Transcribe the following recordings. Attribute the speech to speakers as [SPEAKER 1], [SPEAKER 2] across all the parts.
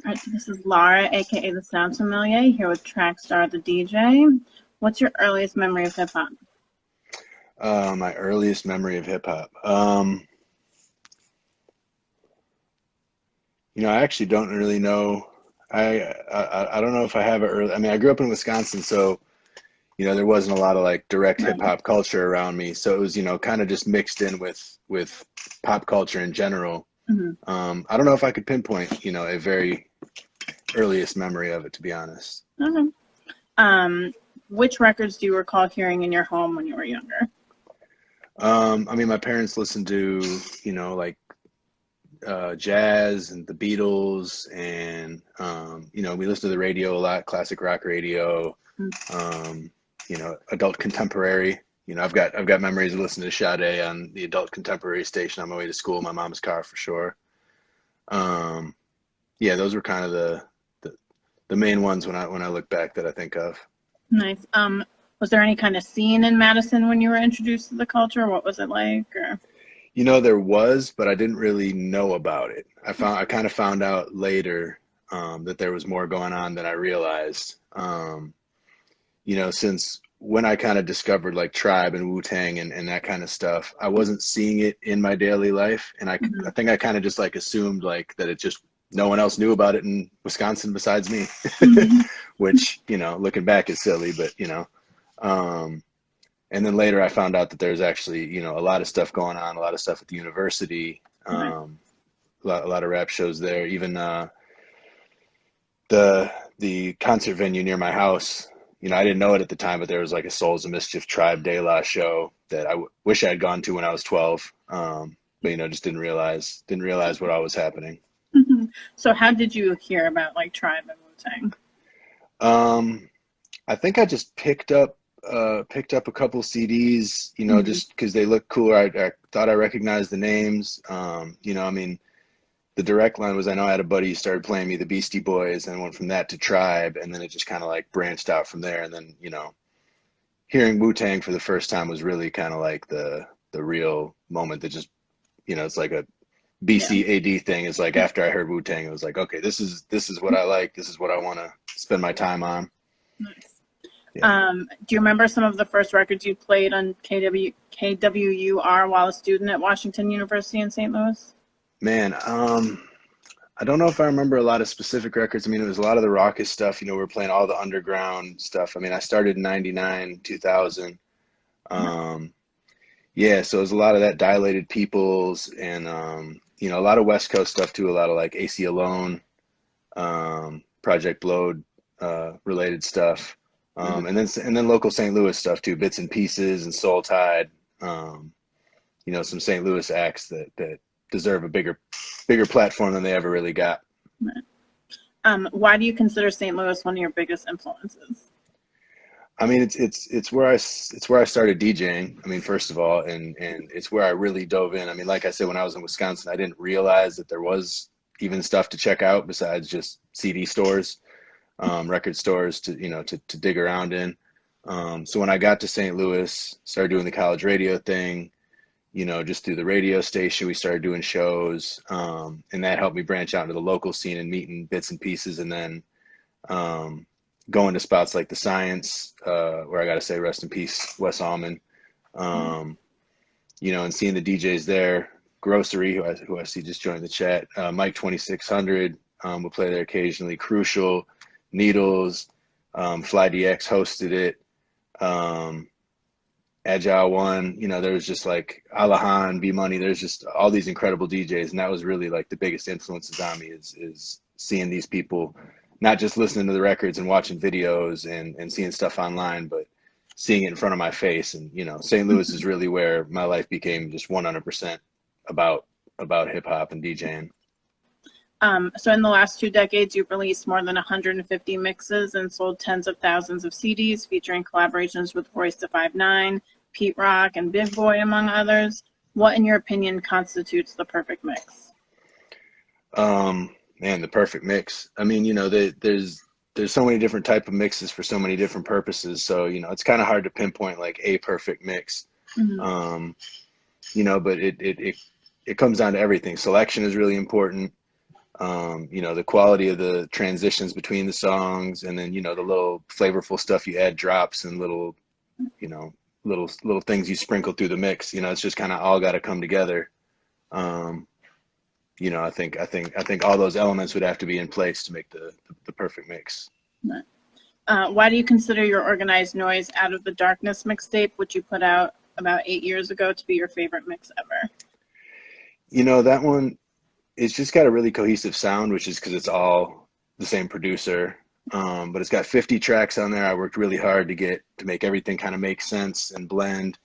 [SPEAKER 1] All right, so this is Laura, aka the Sound Sommelier, here with Trackstar, the DJ. What's your earliest memory of hip hop?
[SPEAKER 2] My earliest memory of hip hop. I actually don't really know. I don't know if I have it early. I mean, I grew up in Wisconsin, so there wasn't a lot of like direct hip
[SPEAKER 1] Right.
[SPEAKER 2] hop culture around me. So it was kind of just mixed in with pop culture in general.
[SPEAKER 1] Hmm.
[SPEAKER 2] I don't know if I could pinpoint a very earliest memory of it, to be honest.
[SPEAKER 1] Okay. Um, which records do you recall hearing in your home when you were younger?
[SPEAKER 2] I mean, my parents listened to like jazz and the Beatles, and we listened to the radio a lot, classic rock radio, um, adult contemporary. I've got memories of listening to Sade on the adult contemporary station on my way to school, in my mom's car for sure. Um, yeah, those were kind of the main ones when I look back that I think of.
[SPEAKER 1] Nice. Was there any kind of scene in Madison when you were introduced to the culture? What was it like? Or...
[SPEAKER 2] There was, but I didn't really know about it. I kind of found out later that there was more going on than I realized. Since when I kind of discovered like Tribe and Wu-Tang and that kind of stuff, I wasn't seeing it in my daily life. And I think I kind of just like assumed like that it just no one else knew about it in Wisconsin besides me,
[SPEAKER 1] Mm-hmm.
[SPEAKER 2] which, looking back is silly, but, um, and then later I found out that there's actually, a lot of stuff going on, a lot of stuff at the university,
[SPEAKER 1] Right.
[SPEAKER 2] a lot of rap shows there, even, the concert venue near my house. I didn't know it at the time, but there was like a Souls of Mischief Tribe De La show that I wish I had gone to when I was 12. But just didn't realize what all was happening.
[SPEAKER 1] Hmm. So how did you hear about like Tribe and Wu-Tang?
[SPEAKER 2] Um, I think I just picked up a couple CDs,
[SPEAKER 1] Hmm.
[SPEAKER 2] just because they look cool. I thought I recognized the names. I mean, the direct line was I know I had a buddy who started playing me the Beastie Boys, and went from that to Tribe, and then it just kind of like branched out from there. And then hearing Wu Tang for the first time was really kind of like the real moment that just it's like a
[SPEAKER 1] Yeah.
[SPEAKER 2] BCAD thing. It's like after I heard Wu Tang, it was like, okay, this is what I like. This is what I want to spend my time on.
[SPEAKER 1] Nice.
[SPEAKER 2] Yeah,
[SPEAKER 1] Do you remember some of the first records you played on KWUR while a student at Washington University in St. Louis?
[SPEAKER 2] man. I don't know if I remember a lot of specific records. I mean, it was a lot of the raucous stuff. We were playing all the underground stuff. I mean, I started in 99, 2000.
[SPEAKER 1] Yeah.
[SPEAKER 2] Um, yeah, so it was a lot of that Dilated Peoples, and, a lot of West Coast stuff too, a lot of like AC Alone, Project Blowed, related stuff.
[SPEAKER 1] Mhm.
[SPEAKER 2] And then local St. Louis stuff too, Bits and Pieces and Soul Tide. Um, some St. Louis acts that deserve a bigger platform than they ever really got.
[SPEAKER 1] Why do you consider St. Louis one of your biggest influences?
[SPEAKER 2] I mean, it's where I started DJing. I mean, first of all, and it's where I really dove in. I mean, like I said, when I was in Wisconsin, I didn't realize that there was even stuff to check out besides just CD stores, record stores to dig around in. So when I got to St. Louis, started doing the college radio thing, just through the radio station, we started doing shows, and that helped me branch out into the local scene and meeting Bits and Pieces, and then um, going to spots like the Science, where I got to say rest in peace, Wes Allman, um, and seeing the DJs there. Grocery, who I see just joined the chat, Mike 2600 will play there occasionally. Crucial, Needles, Fly DX hosted it. Um, Agile One, there was just like Alahan, B Money. There's just all these incredible DJs, and that was really like the biggest influences on me is seeing these people, not just listening to the records and watching videos and seeing stuff online, but seeing it in front of my face. And St. Louis is really where my life became just 100% about hip hop and DJing.
[SPEAKER 1] So in the last 2 decades, you've released more than 150 mixes and sold tens of thousands of CDs featuring collaborations with Royce da 5'9", Pete Rock, and Big Boy, among others. What, in your opinion, constitutes the perfect mix?
[SPEAKER 2] Man, the perfect mix. I mean, there's so many different type of mixes for so many different purposes. So, it's kind of hard to pinpoint like a perfect mix.
[SPEAKER 1] Mm-hmm.
[SPEAKER 2] But it comes down to everything. Selection is really important. You know, the quality of the transitions between the songs, and then, you know, the little flavorful stuff you add, drops and little, you know, little things you sprinkle through the mix. You know, it's just kind of all got to come together. You know, I think all those elements would have to be in place to make the perfect mix.
[SPEAKER 1] Why do you consider your Organized Noise Out of the Darkness mixtape, which you put out about 8 years ago, to be your favorite mix ever?
[SPEAKER 2] You know, that one, it's just got a really cohesive sound, which is because it's all the same producer. But it's got 50 tracks on there. I worked really hard to make everything kind of make sense and blend.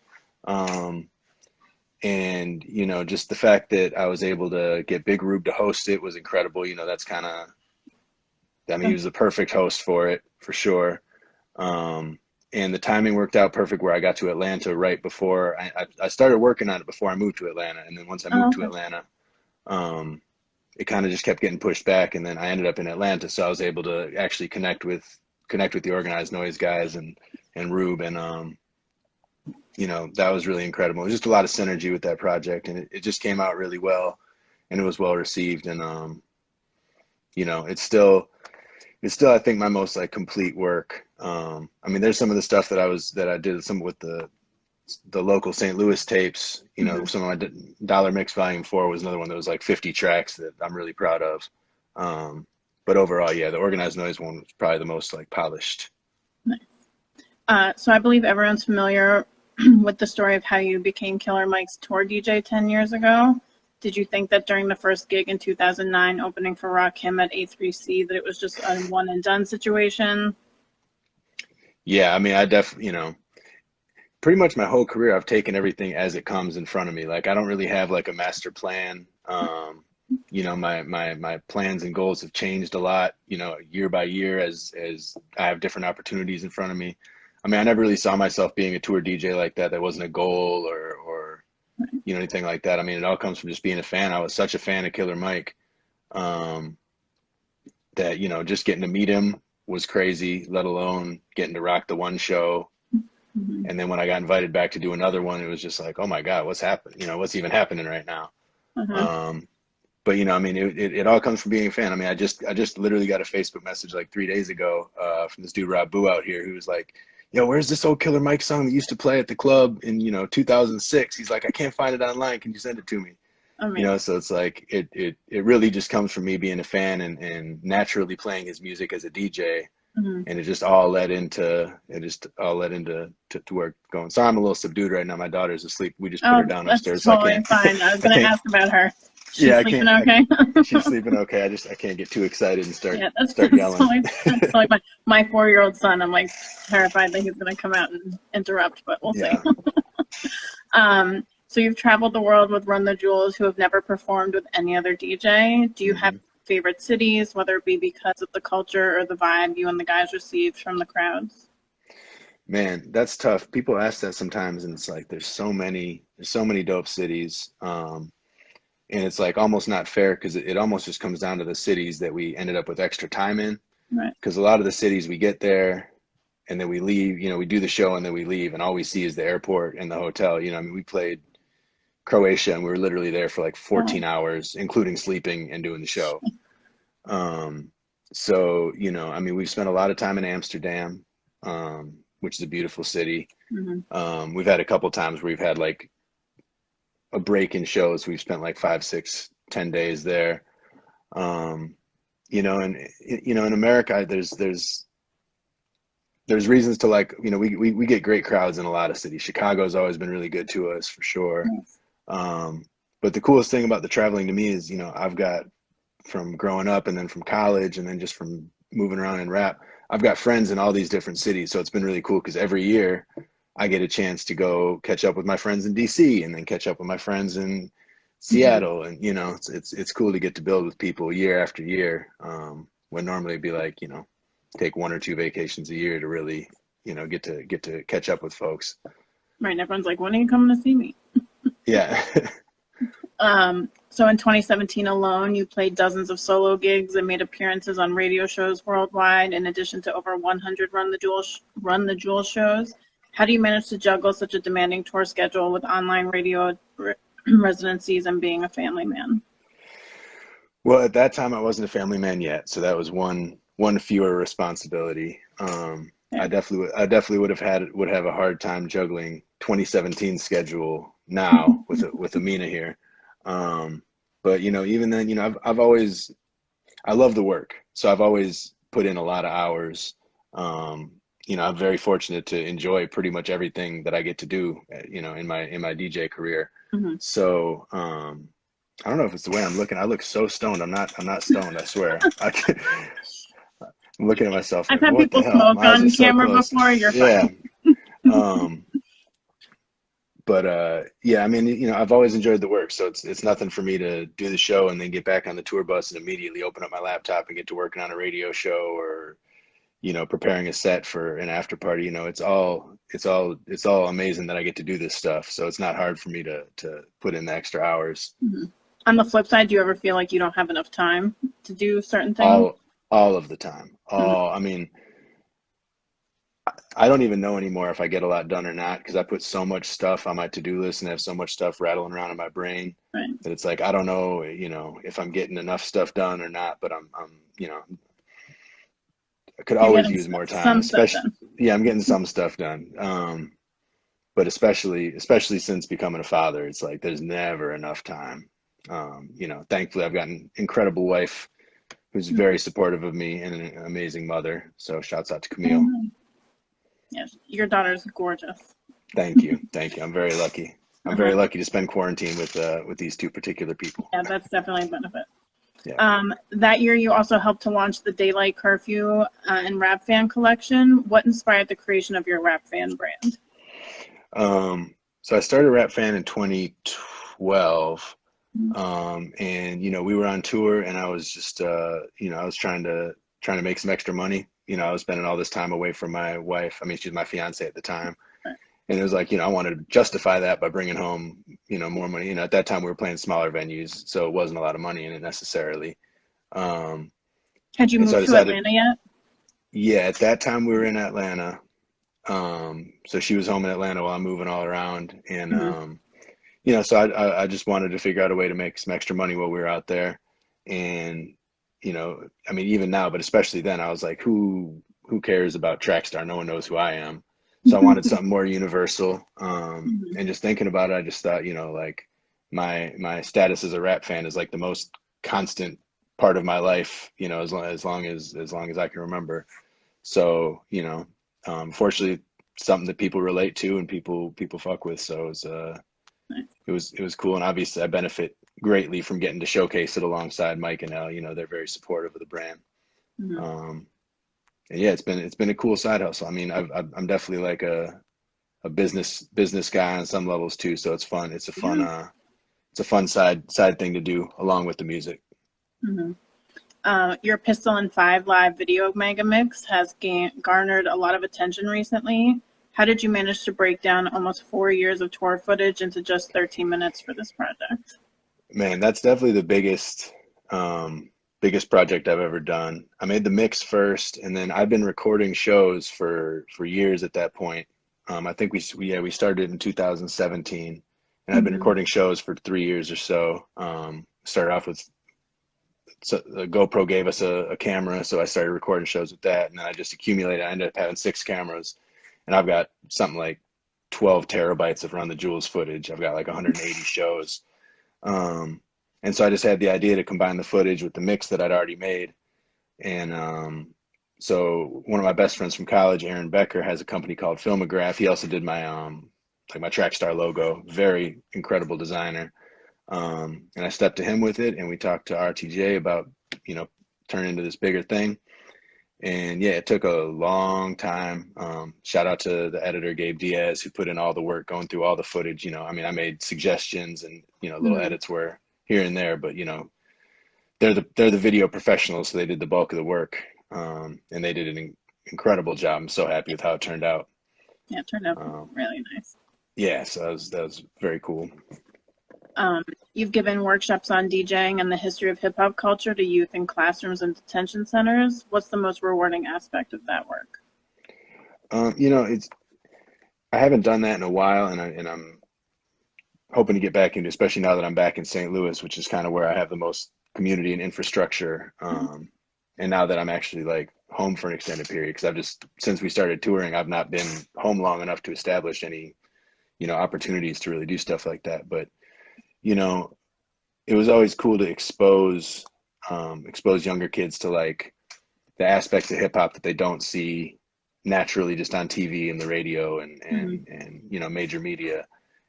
[SPEAKER 2] And, you know, just the fact that I was able to get Big Rube to host it was incredible. You know, that's kind of, I mean, he was the perfect host for it, for sure. And the timing worked out perfect where I got to Atlanta right before I started working on it before I moved to Atlanta. And then once I moved to Atlanta, it kind of just kept getting pushed back. And then I ended up in Atlanta. So I was able to actually connect with the Organized Noise guys and Rube. And, you know, that was really incredible. It was just a lot of synergy with that project, and it just came out really well, and it was well received. And, you know, it's still, I think, my most like complete work. I mean, there's some of the stuff that I did some with the local St. Louis tapes, you know, some of my Dollar Mix Volume 4 was another one that was like 50 tracks that I'm really proud of. But overall, yeah, the Organized Noise one was probably the most like polished.
[SPEAKER 1] Nice. So I believe everyone's familiar with the story of how you became Killer Mike's tour DJ 10 years ago. Did you think that during the first gig in 2009, opening for Rakim at A3C, that it was just a one and done situation?
[SPEAKER 2] Yeah, I mean, I definitely, you know, pretty much my whole career, I've taken everything as it comes in front of me. Like, I don't really have like a master plan. You know, my plans and goals have changed a lot, you know, year by year as I have different opportunities in front of me. I mean, I never really saw myself being a tour DJ like that. That wasn't a goal or you know, anything like that. I mean, it all comes from just being a fan. I was such a fan of Killer Mike, that, you know, just getting to meet him was crazy, let alone getting to rock the one show. And then when I got invited back to do another one, it was just like, oh my God, what's happening? You know, what's even happening right now? But, you know, I mean, it all comes from being a fan. I mean, I just literally got a Facebook message like 3 days ago from this dude, Rob Boo, out here, who was like, yo, where's this old Killer Mike song that used to play at the club in, you know, 2006? He's like, I can't find it online. Can you send it to me? You know, so it's like, it really just comes from me being a fan and naturally playing his music as a DJ. And it just all led into work going. So I'm a little subdued right now. My daughter's asleep. We just put her down upstairs.
[SPEAKER 1] That's totally fine. I was going to ask about her. She's sleeping okay?
[SPEAKER 2] She's sleeping okay. I can't get too excited and start yelling.
[SPEAKER 1] That's like my 4-year-old son. I'm like terrified that he's going to come out and interrupt, but we'll see. So you've traveled the world with Run the Jewels, who have never performed with any other DJ. Do you have favorite cities, whether it be because of the culture or the vibe you and the guys received from the crowds?
[SPEAKER 2] Man, that's tough. People ask that sometimes, and it's like there's so many dope cities. And it's like almost not fair because it almost just comes down to the cities that we ended up with extra time in.
[SPEAKER 1] Right.
[SPEAKER 2] Because a lot of the cities we get there and then we leave, you know, we do the show and then we leave and all we see is the airport and the hotel. You know, I mean, we played Croatia and we were literally there for like 14 hours, including sleeping and doing the show. So, you know, I mean, we've spent a lot of time in Amsterdam, which is a beautiful city. We've had a couple times where we've had like a break in shows. We've spent like 5, 6, 10 days there. You know, and you know, in America, there's reasons to like, you know, we get great crowds in a lot of cities. Chicago's always been really good to us for sure. But the coolest thing about the traveling to me is, you know, I've got from growing up and then from college and then just from moving around in rap, I've got friends in all these different cities. So it's been really cool because every year I get a chance to go catch up with my friends in DC and then catch up with my friends in Seattle. And, you know, it's cool to get to build with people year after year. When normally it'd be like, you know, take 1 or 2 vacations a year to really, you know, get to catch up with folks.
[SPEAKER 1] Right. And everyone's like, when are you coming to see me?
[SPEAKER 2] Yeah.
[SPEAKER 1] So in 2017 alone, you played dozens of solo gigs and made appearances on radio shows worldwide, in addition to over 100 Run the Jewel shows. How do you manage to juggle such a demanding tour schedule with online radio residencies and being a family man?
[SPEAKER 2] Well, at that time, I wasn't a family man yet, so that was one fewer responsibility.
[SPEAKER 1] Yeah.
[SPEAKER 2] I definitely would have a hard time juggling 2017 schedule now with Amina here. Um, but even then, I've always I love the work, so I've always put in a lot of hours. Um, I'm very fortunate to enjoy pretty much everything that I get to do, in my DJ career.
[SPEAKER 1] Hmm.
[SPEAKER 2] So, I don't know if it's the way I'm looking. I look so stoned. I'm not stoned, I swear. I'm looking at myself
[SPEAKER 1] I've
[SPEAKER 2] like,
[SPEAKER 1] had
[SPEAKER 2] what the
[SPEAKER 1] people
[SPEAKER 2] hell?
[SPEAKER 1] smoke
[SPEAKER 2] My eyes are
[SPEAKER 1] on
[SPEAKER 2] so
[SPEAKER 1] camera
[SPEAKER 2] closed.
[SPEAKER 1] before. You're
[SPEAKER 2] Yeah.
[SPEAKER 1] fine.
[SPEAKER 2] Um, but yeah, I mean, I've always enjoyed the work, so it's nothing for me to do the show and then get back on the tour bus and immediately open up my laptop and get to working on a radio show or preparing a set for an after party. It's all amazing that I get to do this stuff. So it's not hard for me to put in the extra hours.
[SPEAKER 1] Mhm. On the flip side, do you ever feel like you don't have enough time to do certain things?
[SPEAKER 2] All of the time.
[SPEAKER 1] Mhm.
[SPEAKER 2] I mean, I don't even know anymore if I get a lot done or not because I put so much stuff on my to-do list and have so much stuff rattling around in my brain
[SPEAKER 1] Right.
[SPEAKER 2] that it's like I don't know, if I'm getting enough stuff done or not, but I could
[SPEAKER 1] You're
[SPEAKER 2] always
[SPEAKER 1] getting
[SPEAKER 2] use more time,
[SPEAKER 1] some stuff
[SPEAKER 2] especially,
[SPEAKER 1] done.
[SPEAKER 2] yeah, I'm getting some stuff done. But especially since becoming a father, it's like there's never enough time. Thankfully I've got an incredible wife who's very supportive of me and an amazing mother. So shouts out to Camille.
[SPEAKER 1] Mhm. Yes, your daughter's gorgeous.
[SPEAKER 2] Thank you. Thank you. I'm very lucky. I'm very
[SPEAKER 1] Uh-huh.
[SPEAKER 2] lucky to spend quarantine with these two particular people.
[SPEAKER 1] Yeah, that's definitely a benefit.
[SPEAKER 2] Yeah.
[SPEAKER 1] That year, you also helped to launch the Daylight Curfew and RapFan collection. What inspired the creation of your RapFan brand?
[SPEAKER 2] So I started RapFan in 2012.
[SPEAKER 1] Mhm.
[SPEAKER 2] And we were on tour and I was just I was trying to make some extra money. I was spending all this time away from my wife. I mean, she was my fiance at the time. And it was like, I wanted to justify that by bringing home, more money. At that time we were playing smaller venues, so it wasn't a lot of money in it necessarily. Um,
[SPEAKER 1] Had you
[SPEAKER 2] and so I
[SPEAKER 1] moved to
[SPEAKER 2] decided,
[SPEAKER 1] Atlanta yet?
[SPEAKER 2] yeah, at that time we were in Atlanta. So she was home in Atlanta while I'm moving all around. And,
[SPEAKER 1] Hmm.
[SPEAKER 2] so I just wanted to figure out a way to make some extra money while we were out there. And, I mean, even now, but especially then, I was like, who cares about Trackstar? No one knows who I am. So I wanted something more universal.
[SPEAKER 1] Hmm.
[SPEAKER 2] And just thinking about it, I just thought, like my status as a rap fan is like the most constant part of my life, as long as I can remember. So, fortunately, something that people relate to and people fuck with. So it was cool, and obviously I benefit greatly from getting to showcase it alongside Mike and Elle. They're very supportive of the brand.
[SPEAKER 1] Hmm.
[SPEAKER 2] Um, and yeah, it's been a cool side hustle. I mean, I'm definitely like a business guy on some levels too. So it's fun.
[SPEAKER 1] Yeah.
[SPEAKER 2] It's a fun side thing to do along with the music.
[SPEAKER 1] Hmm. Your Pistol and Five live video Megamix has garnered a lot of attention recently. How did you manage to break down almost 4 years of tour footage into just 13 minutes for this project?
[SPEAKER 2] Man, that's definitely the biggest project I've ever done. I made the mix first, and then I've been recording shows for years at that point. I think we started in 2017, and I've been
[SPEAKER 1] Hmm.
[SPEAKER 2] recording shows for 3 years or so. Started off with the GoPro gave us a camera, so I started recording shows with that, and then I just accumulated. I ended up having 6 cameras, and I've got something like 12 terabytes of Run the Jewels footage. I've got like 180 shows. Um, and so I just had the idea to combine the footage with the mix that I'd already made. And so one of my best friends from college, Aaron Becker, has a company called Filmograph. He also did my like my Trackstar logo. Very incredible designer. And I stepped to him with it, and we talked to RTJ about turning into this bigger thing. And yeah, it took a long time. Shout out to the editor, Gabe Diaz, who put in all the work going through all the footage. I mean, I made suggestions and, little
[SPEAKER 1] Hmm.
[SPEAKER 2] edits were here and there, but, they're the video professionals, so they did the bulk of the work. And they did an incredible job. I'm so happy with how it turned out.
[SPEAKER 1] Yeah, it turned out
[SPEAKER 2] Um,
[SPEAKER 1] really nice.
[SPEAKER 2] yeah, so that was very cool.
[SPEAKER 1] Um, you've given workshops on DJing and the history of hip hop culture to youth in classrooms and detention centers. What's the most rewarding aspect of that work?
[SPEAKER 2] It's I haven't done that in a while, and I'm hoping to get back into, especially now that I'm back in St. Louis, which is kind of where I have the most community and infrastructure. And now that I'm actually like home for an extended period, because I've just, since we started touring, I've not been home long enough to establish any, you know, opportunities to really do stuff like that. But, you know, it was always cool to expose younger kids to like the aspects of hip hop that they don't see naturally just on TV and the radio and you know, major media,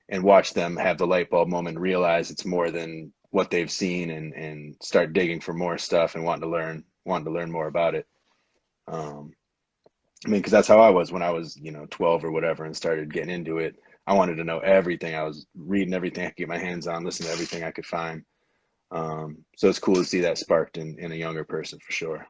[SPEAKER 2] and watch them have the light bulb moment and realize it's more than what they've seen, and start digging for more stuff and wanting to learn more about it. I mean, because that's how I was when I was, you know, 12 or whatever and started getting into it. I wanted to know everything. I was reading everything I could get my hands on, listening to everything I could find. So it's cool to see that sparked in a younger person for sure.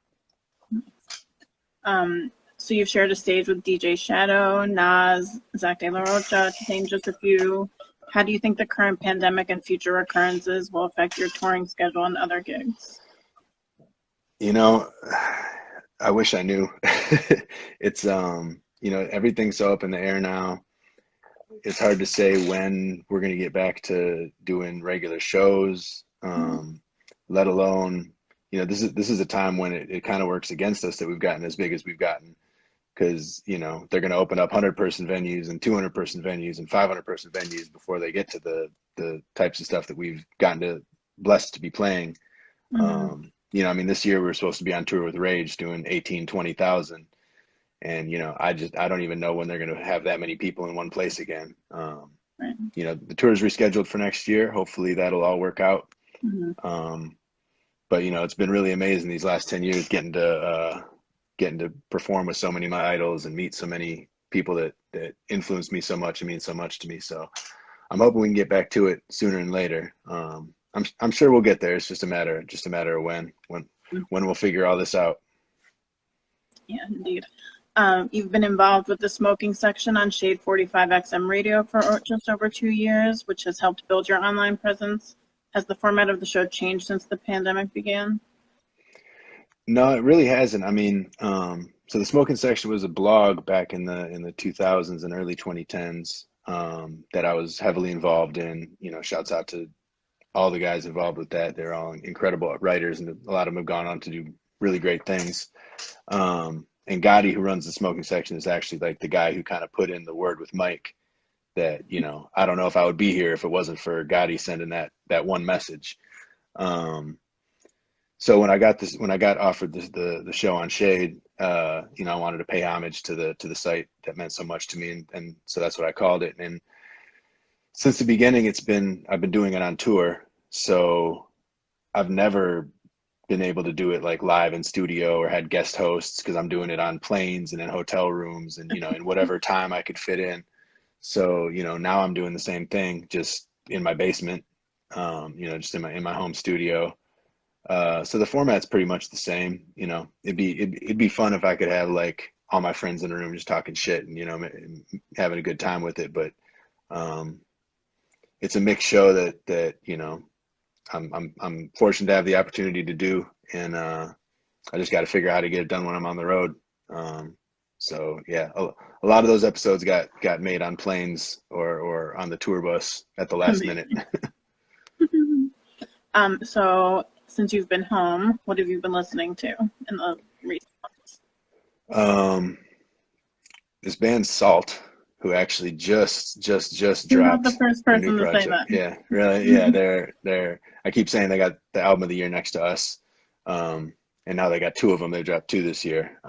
[SPEAKER 1] So you've shared a stage with DJ Shadow, Nas, Zach De La Rocha, to name just a few. How do you think the current pandemic and future occurrences will affect your touring schedule and other gigs?
[SPEAKER 2] You know, I wish I knew. It's, you know, everything's so up in the air now. It's hard to say when we're going to get back to doing regular shows, let alone, you know, this is a time when it kind of works against us that we've gotten as big as we've gotten, because, you know, they're going to open up 100-person venues and 200-person venues and 500-person venues before they get to the types of stuff that we've gotten to blessed to be playing. You know, I mean, this year we were supposed to be on tour with Rage doing 18, 20,000. And, you know, I don't even know when they're going to have that many people in one place again. You know, the tour is rescheduled for next year. Hopefully that'll all work out. But, you know, it's been really amazing these last 10 years getting to perform with so many of my idols and meet so many people that influenced me so much and mean so much to me. So I'm hoping we can get back to it sooner than later. I'm sure we'll get there. It's just a matter of when we'll figure all this out.
[SPEAKER 1] Yeah, indeed. You've been involved with the smoking section on Shade 45 XM radio for just over 2 years, which has helped build your online presence. Has the format of the show changed since the pandemic began?
[SPEAKER 2] No, it really hasn't. I mean, so the smoking section was a blog back in the 2000s and early 2010s, that I was heavily involved in. You know, shouts out to all the guys involved with that. They're all incredible writers, and a lot of them have gone on to do really great things. And Gotti, who runs the smoking section, is actually like the guy who kind of put in the word with Mike that, you know, I don't know if I would be here if it wasn't for Gotti sending that one message. So when I got offered the show on Shade, you know, I wanted to pay homage to the site that meant so much to me, and so that's what I called it. And since the beginning, I've been doing it on tour, so I've never been able to do it like live in studio or had guest hosts, because I'm doing it on planes and in hotel rooms and, you know, in whatever time I could fit in. So, you know, now I'm doing the same thing, just in my basement, you know, just in my home studio. So the format's pretty much the same. You know, it'd be fun if I could have like all my friends in the room just talking shit and, you know, having a good time with it. But it's a mixed show that you know, I'm fortunate to have the opportunity to do, and I just got to figure out how to get it done when I'm on the road. So yeah, a lot of those episodes got made on planes or on the tour bus at the last minute.
[SPEAKER 1] So since you've been home, what have you been listening to in the recent months?
[SPEAKER 2] This band Salt, who actually just dropped
[SPEAKER 1] You're not the first
[SPEAKER 2] a new
[SPEAKER 1] person to
[SPEAKER 2] project.
[SPEAKER 1] say that.
[SPEAKER 2] Yeah, really. Yeah, they're. I keep saying they got the album of the year next to Us, and now they got two of them. They dropped two this year.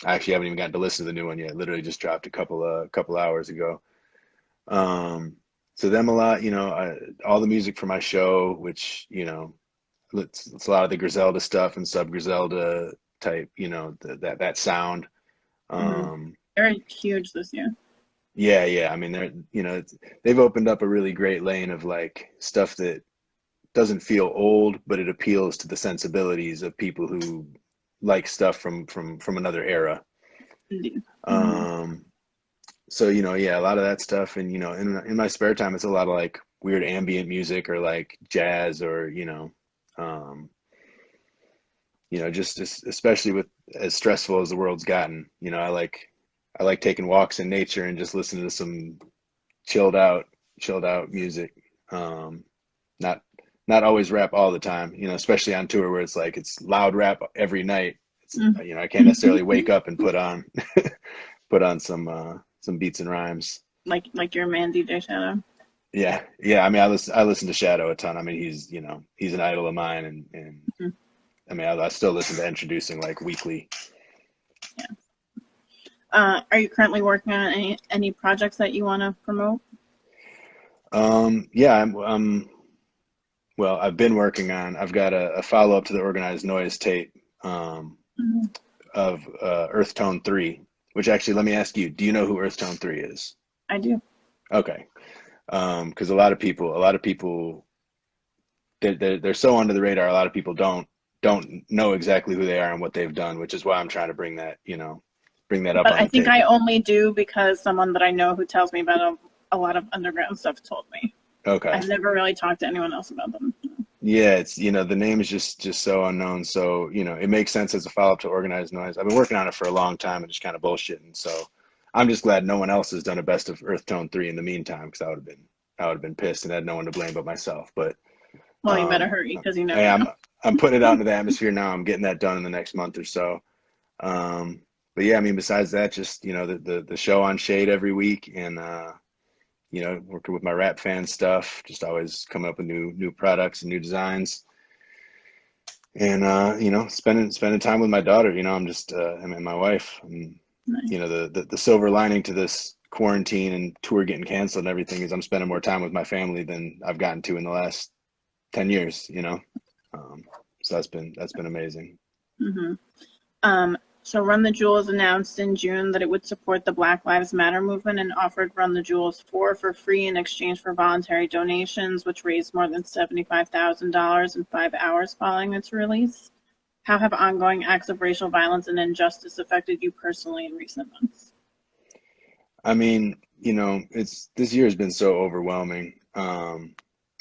[SPEAKER 2] I actually haven't even gotten to listen to the new one yet. Literally just dropped a couple hours ago. So them a lot. You know, all the music for my show, which, you know, it's a lot of the Griselda stuff and sub Griselda type. You know, that sound.
[SPEAKER 1] They're huge this year.
[SPEAKER 2] Yeah. I mean, they're, you know, they've opened up a really great lane of like stuff that doesn't feel old, but it appeals to the sensibilities of people who like stuff from another era.
[SPEAKER 1] Indeed.
[SPEAKER 2] So, you know, yeah, a lot of that stuff. And, you know, in my spare time, it's a lot of like weird ambient music or like jazz or, you know, just especially with as stressful as the world's gotten, you know, I like taking walks in nature and just listening to some chilled out music. Not not always rap all the time, you know, especially on tour where it's like it's loud rap every night. It's, you know, I can't necessarily wake up and put on put on some beats and rhymes.
[SPEAKER 1] Like your man DJ Shadow.
[SPEAKER 2] Yeah, yeah. I mean, I listen to Shadow a ton. I mean, he's, you know, he's an idol of mine, and
[SPEAKER 1] Mhm.
[SPEAKER 2] I mean, I still listen to Introducing like weekly.
[SPEAKER 1] Are you currently working on any projects that you want to promote?
[SPEAKER 2] Yeah, well, I've been working on. I've got a follow up to the Organized Noise tape
[SPEAKER 1] Mhm.
[SPEAKER 2] of Earth Tone 3, which actually, let me ask you, do you know who Earth Tone 3 is?
[SPEAKER 1] I do.
[SPEAKER 2] Okay. Because a lot of people, they're so under the radar. A lot of people don't know exactly who they are and what they've done, which is why I'm trying to bring that, you know, bring that up
[SPEAKER 1] But
[SPEAKER 2] on
[SPEAKER 1] I
[SPEAKER 2] the
[SPEAKER 1] think
[SPEAKER 2] tape.
[SPEAKER 1] I only do because someone that I know who tells me about a lot of underground stuff told me.
[SPEAKER 2] Okay.
[SPEAKER 1] I've never really talked to anyone else about them.
[SPEAKER 2] Yeah, it's, you know, the name is just so unknown. So, you know, it makes sense as a follow-up to Organized Noise. I've been working on it for a long time and just kind of bullshitting. So I'm just glad no one else has done a best of Earth Tone 3 in the meantime, because I would have been pissed and had no one to blame but myself. But
[SPEAKER 1] Well, you better hurry because you
[SPEAKER 2] hey,
[SPEAKER 1] never know.
[SPEAKER 2] I'm putting it out into the atmosphere now. I'm getting that done in the next month or so. But yeah, I mean, besides that, just, you know, the show on Shade every week, and you know, working with my RapFan stuff, just always coming up with new products and new designs. And you know, spending time with my daughter. You know, I'm just and my wife. And you know,
[SPEAKER 1] Nice.
[SPEAKER 2] the silver lining to this quarantine and tour getting canceled and everything is I'm spending more time with my family than I've gotten to in the last 10 years. You know, um, so that's been amazing.
[SPEAKER 1] hmm So Run the Jewels announced in June that it would support the Black Lives Matter movement and offered Run the Jewels 4 for free in exchange for voluntary donations, which raised more than $75,000 in 5 hours following its release. How have ongoing acts of racial violence and injustice affected you personally in recent months?
[SPEAKER 2] I mean, you know, it's this year has been so overwhelming.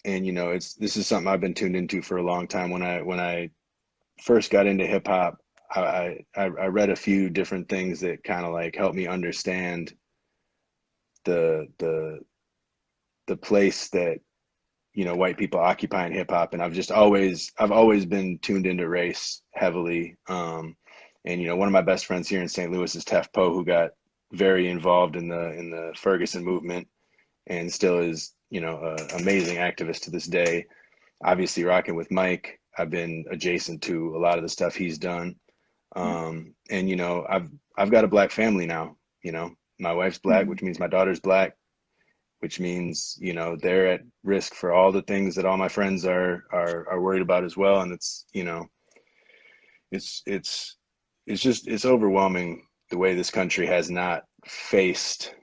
[SPEAKER 2] And you know, this is something I've been tuned into for a long time. When I first got into hip hop, I read a few different things that kind of like helped me understand the the the place that, you know, white people occupy in hip hop, and I've always been tuned into race heavily. And you know, one of my best friends here in St. Louis is Tef Poe, who got very involved in the Ferguson movement and still is, you know, an amazing activist to this day. Obviously, rocking with Mike, I've been adjacent to a lot of the stuff he's done. And you know, I've got a black family now. You know, my wife's black,
[SPEAKER 1] Mhm.
[SPEAKER 2] which means my daughter's black, which means, you know, they're at risk for all the things that all my friends are worried about as well. And it's, you know, it's it's it's overwhelming the way this country has not faced,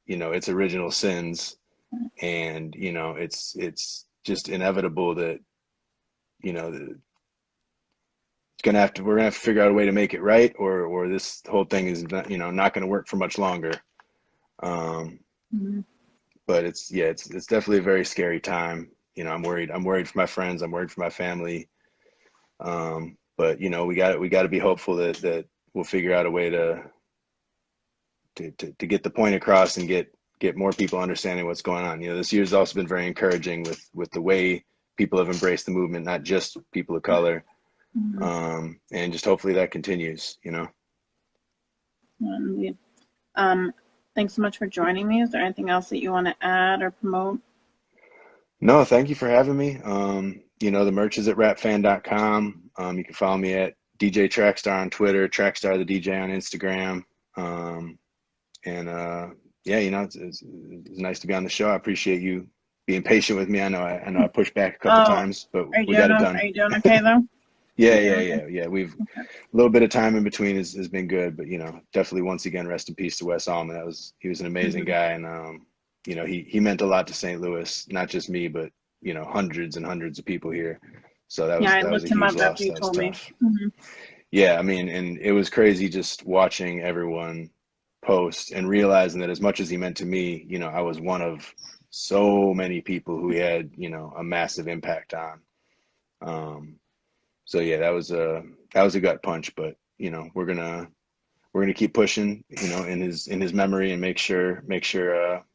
[SPEAKER 2] you know, its original sins. And you know, it's just inevitable that, you know, we're gonna have to figure out a way to make it right, or this whole thing is not, you know, not gonna work for much longer. Um,
[SPEAKER 1] Mhm.
[SPEAKER 2] but it's, yeah, it's definitely a very scary time. You know, I'm worried for my friends, I'm worried for my family. But you know, we got to be hopeful that we'll figure out a way to get the point across and get more people understanding what's going on. You know, this year's also been very encouraging with the way people have embraced the movement, not just people of color.
[SPEAKER 1] Mhm.
[SPEAKER 2] And just hopefully that continues, you know.
[SPEAKER 1] Indeed. Um, Thanks so much for joining me. Is there anything else that you want to add or promote?
[SPEAKER 2] No, thank you for having me. You know, the merch is at rapfan.com. You can follow me at DJ Trackstar on Twitter, Trackstar the DJ on Instagram. Um, and yeah, you know, it's nice to be on the show. I appreciate you being patient with me. I know I pushed back a couple
[SPEAKER 1] Oh,
[SPEAKER 2] times, but
[SPEAKER 1] are you
[SPEAKER 2] we got
[SPEAKER 1] doing
[SPEAKER 2] it
[SPEAKER 1] Are
[SPEAKER 2] done.
[SPEAKER 1] you doing okay though?
[SPEAKER 2] Yeah,
[SPEAKER 1] You
[SPEAKER 2] yeah,
[SPEAKER 1] doing okay?
[SPEAKER 2] yeah, yeah. We've a little bit of time in between has been good, but you know, definitely once again, rest in peace to Wes Allman. He was an amazing
[SPEAKER 1] hmm
[SPEAKER 2] guy, and you know, he meant a lot to St. Louis, not just me, but you know, hundreds and hundreds of people here. So
[SPEAKER 1] Yeah, I
[SPEAKER 2] that was a
[SPEAKER 1] looked him
[SPEAKER 2] huge
[SPEAKER 1] up after
[SPEAKER 2] loss.
[SPEAKER 1] you
[SPEAKER 2] That was
[SPEAKER 1] told me.
[SPEAKER 2] tough.
[SPEAKER 1] Hmm
[SPEAKER 2] Yeah, I mean, and it was crazy just watching everyone post and realizing that as much as he meant to me, you know, I was one of so many people who he had, you know, a massive impact on. Um, so yeah, that was a gut punch, but you know, we're gonna keep pushing, you know, in his memory, and make sure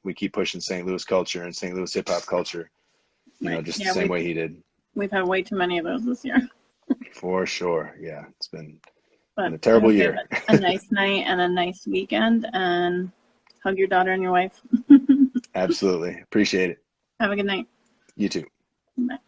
[SPEAKER 2] we keep pushing St. Louis culture and St. Louis hip hop culture, you know,
[SPEAKER 1] Right.
[SPEAKER 2] just the
[SPEAKER 1] Yeah,
[SPEAKER 2] same way he did.
[SPEAKER 1] We've had way too many of those this year.
[SPEAKER 2] For sure. Yeah, it's been
[SPEAKER 1] But
[SPEAKER 2] a terrible
[SPEAKER 1] I hope you
[SPEAKER 2] year.
[SPEAKER 1] have a nice night and a nice weekend, and hug your daughter and your wife.
[SPEAKER 2] Absolutely. Appreciate it.
[SPEAKER 1] Have a good night.
[SPEAKER 2] You too.
[SPEAKER 1] Bye.